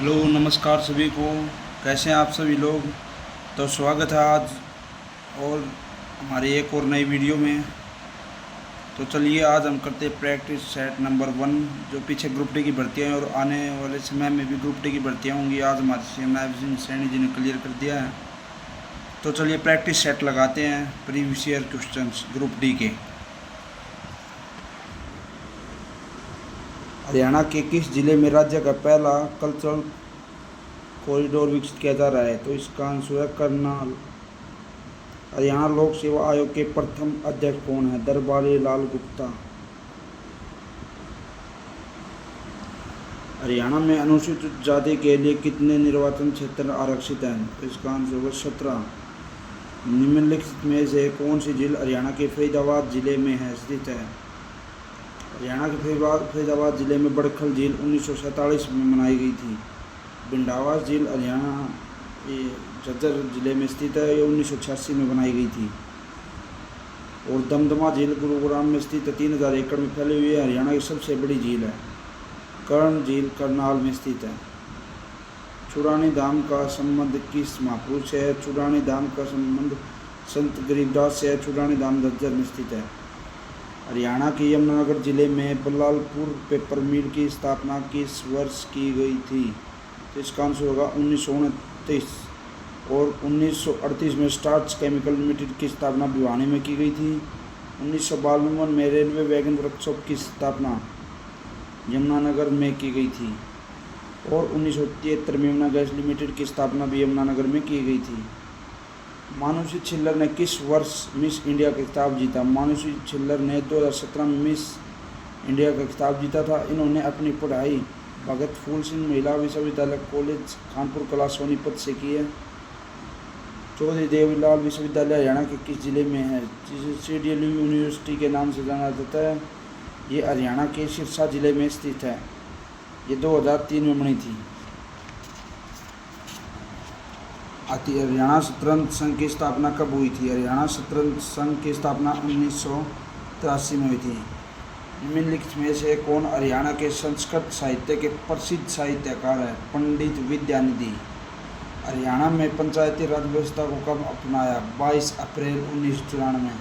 Hello नमस्कार सभी को। कैसे हैं आप सभी लोग। तो स्वागत है आज और हमारी एक और नई वीडियो में। तो चलिए आज हम करते हैं प्रैक्टिस सेट नंबर 1। जो पीछे ग्रुप डी की भर्तियाँ हैं और आने वाले समय में भी ग्रुप डी की भर्तियाँ होंगी, आज हमारे सीएम नायब सैनी जी ने क्लियर कर दिया है। तो चलिए प्रैक्टिस सेट लगाते हैं previous year questions group D के। हरियाणा के किस जिले में राज्य का पहला कल्चरल कॉरिडोर विकसित किया जा रहा है? तो इसका आंसर है करनाल। हरियाणा लोक सेवा आयोग के प्रथम अध्यक्ष कौन है? दरबारी लाल गुप्ता। हरियाणा में अनुसूचित जाति के लिए कितने निर्वाचन क्षेत्र आरक्षित हैं? तो इसका आंसर होगा 17। निम्नलिखित में से कौन सी झील हरियाणा के फरीदाबाद जिले में है स्थित है? हरियाणा के फरीदाबाद जिले में बड़खल झील 1947 में बनाई गई थी। बिंडावास झील हरियाणा झज्जर जिले में स्थित है, ये 1986 में बनाई गई थी। और दमदमा झील गुरुग्राम में स्थित है, 3000 एकड़ में फैली हुई है, हरियाणा की सबसे बड़ी झील है। कर्ण झील करनाल में स्थित है। चूड़ानी धाम का संबंध किस महापुरुष से है? चूड़ानी धाम का संबंध संत गरीबदास से है। चूड़ानी धाम झज्जर में स्थित है। हरियाणा के यमुनानगर जिले में बल्लालपुर पेपर मिल की स्थापना किस वर्ष की गई थी? तो इसका आंसर होगा 1929। और 1938 में स्टार्च केमिकल लिमिटेड की स्थापना भिवानी में की गई थी। 1952 में रेलवे वैगन वर्कशॉप की स्थापना यमुनानगर में की गई थी। और 1973 में यमुना गैस लिमिटेड की स्थापना भी यमुनानगर में की गई थी। मानुषी छिल्लर ने किस वर्ष मिस इंडिया का खिताब जीता? मानुषी छिल्लर ने 2017 में मिस इंडिया का खिताब जीता था। इन्होंने अपनी पढ़ाई भगत फूल सिंह महिला विश्वविद्यालय कॉलेज कानपुर कला सोनीपत से की है। चौधरी देवीलाल विश्वविद्यालय हरियाणा के किस जिले में है? जिसे CDLU यूनिवर्सिटी के नाम से जाना जाता है। ये हरियाणा के सिरसा जिले में स्थित है। ये 2003 में बनी थी। हरियाणा शतरंज संघ की स्थापना कब हुई थी? हरियाणा शतरंज संघ की स्थापना 1983 में हुई थी। निम्नलिखित में से कौन हरियाणा के संस्कृत साहित्य के प्रसिद्ध साहित्यकार है? पंडित विद्यानिधि। हरियाणा में पंचायती राज व्यवस्था को कब अपनाया? 22 अप्रैल 1994।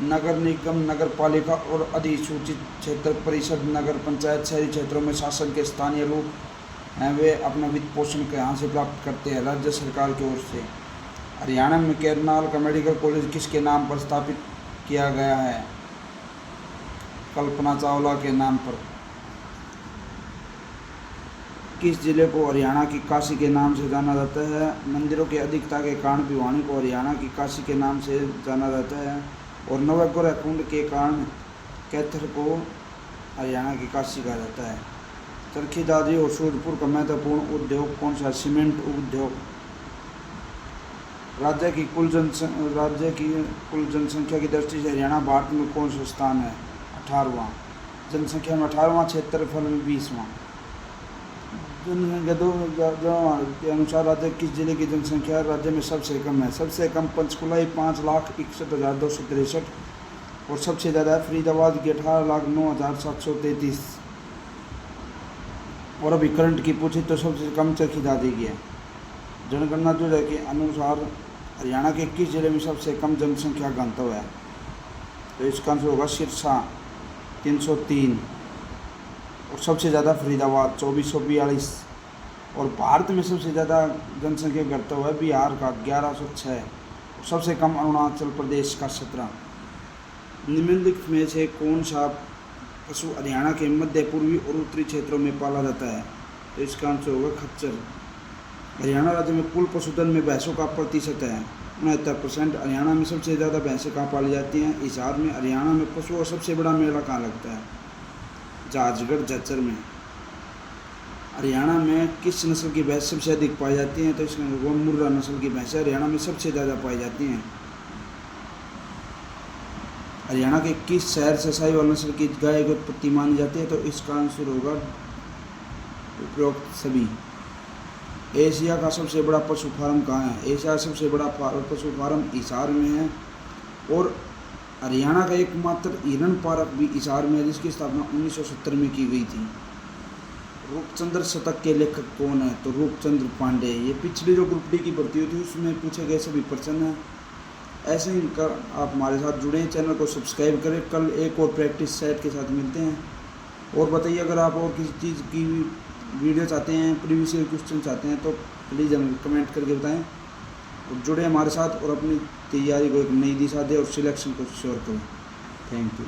नगर निगम, नगर पालिका और अधिसूचित क्षेत्र परिषद, नगर पंचायत शहरी क्षेत्रों में शासन के स्थानीय लोग हैं, वे अपना वित्त पोषण कहाँ से प्राप्त करते हैं? राज्य सरकार की ओर से। हरियाणा में करनाल का मेडिकल कॉलेज किसके नाम पर स्थापित किया गया है? कल्पना चावला के नाम पर। किस जिले को हरियाणा की काशी के नाम से जाना जाता है? मंदिरों की अधिकता के कारण भिवानी को हरियाणा की काशी के नाम से जाना जाता है। और नवग्रह कुंड के कारण कैथर को हरियाणा की काशी कहा जाता है। चरखी दादरी और सूरजपुर का महत्वपूर्ण उद्योग कौन सा? सीमेंट उद्योग। राज्य की कुल जनसंख्या की दृष्टि से हरियाणा भारत में कौन सा स्थान है? 18वां। जनसंख्या में 18वां, क्षेत्रफल में 20वां। जनसंख्या 2000 के अनुसार राज्य किस जिले की जनसंख्या राज्य में सबसे कम है? सबसे कम पंचकुला 5,61,263 और सबसे ज़्यादा फरीदाबाद की 18,09,733। और अभी करंट की पूछे तो सबसे कम चरखी दादरी की है। जनगणना 2000 के अनुसार हरियाणा के किस जिले में सबसे कम जनसंख्या घनत्व है? तो इसका आंसर होगा सिरसा 303। और सबसे ज़्यादा फरीदाबाद 2442। और भारत में सबसे ज़्यादा जनसंख्या घनत्व है बिहार का 1106। और सबसे कम अरुणाचल प्रदेश का 17। निम्नलिखित में से कौन सा पशु हरियाणा के मध्य पूर्वी और उत्तरी क्षेत्रों में पाला जाता है? तो इसका आंसर होगा खच्चर। हरियाणा राज्य में कुल पशुधन में भैंसों का प्रतिशत है 69%। हरियाणा में सबसे ज़्यादा भैंसें कहाँ पाली जाती हैं? हिसार में। हरियाणा में पशुओं का सबसे बड़ा मेला कहाँ लगता है? जहाजगढ़ झज्जर में। हरियाणा में किस नस्ल की भैंस सबसे अधिक पाई जाती हैं? तो इसमें मुर्रा नस्ल की भैंसें हरियाणा में सबसे ज़्यादा पाई जाती हैं। हरियाणा के किस शहर से साहिवाल नस्ल की गाय की उत्पत्ति मानी जाती है? तो इसका आंसर होगा उपरोक्त सभी। एशिया का सबसे बड़ा पशु फार्म कहाँ है? एशिया का सबसे बड़ा पशु फार्म हिसार में है। और हरियाणा का एकमात्र हिरण पार्क भी हिसार में है, जिसकी स्थापना 1970 में की गई थी। रूपचंद्र शतक के लेखक कौन है? तो रूपचंद्र पांडे। ये पिछली जो ग्रुप डी की भर्ती हुई थी उसमें पूछे गए सभी प्रश्न हैं। ऐसे ही कर आप हमारे साथ जुड़ें, चैनल को सब्सक्राइब करें। कल एक और प्रैक्टिस सेट के साथ मिलते हैं। और बताइए, अगर आप और किसी चीज़ की वीडियो चाहते हैं, प्रीवियस ईयर क्वेश्चन चाहते हैं तो प्लीज़ हमें कमेंट करके बताएं और जुड़े हमारे साथ और अपनी तैयारी को एक नई दिशा दें और सिलेक्शन को श्योर करें। Thank you.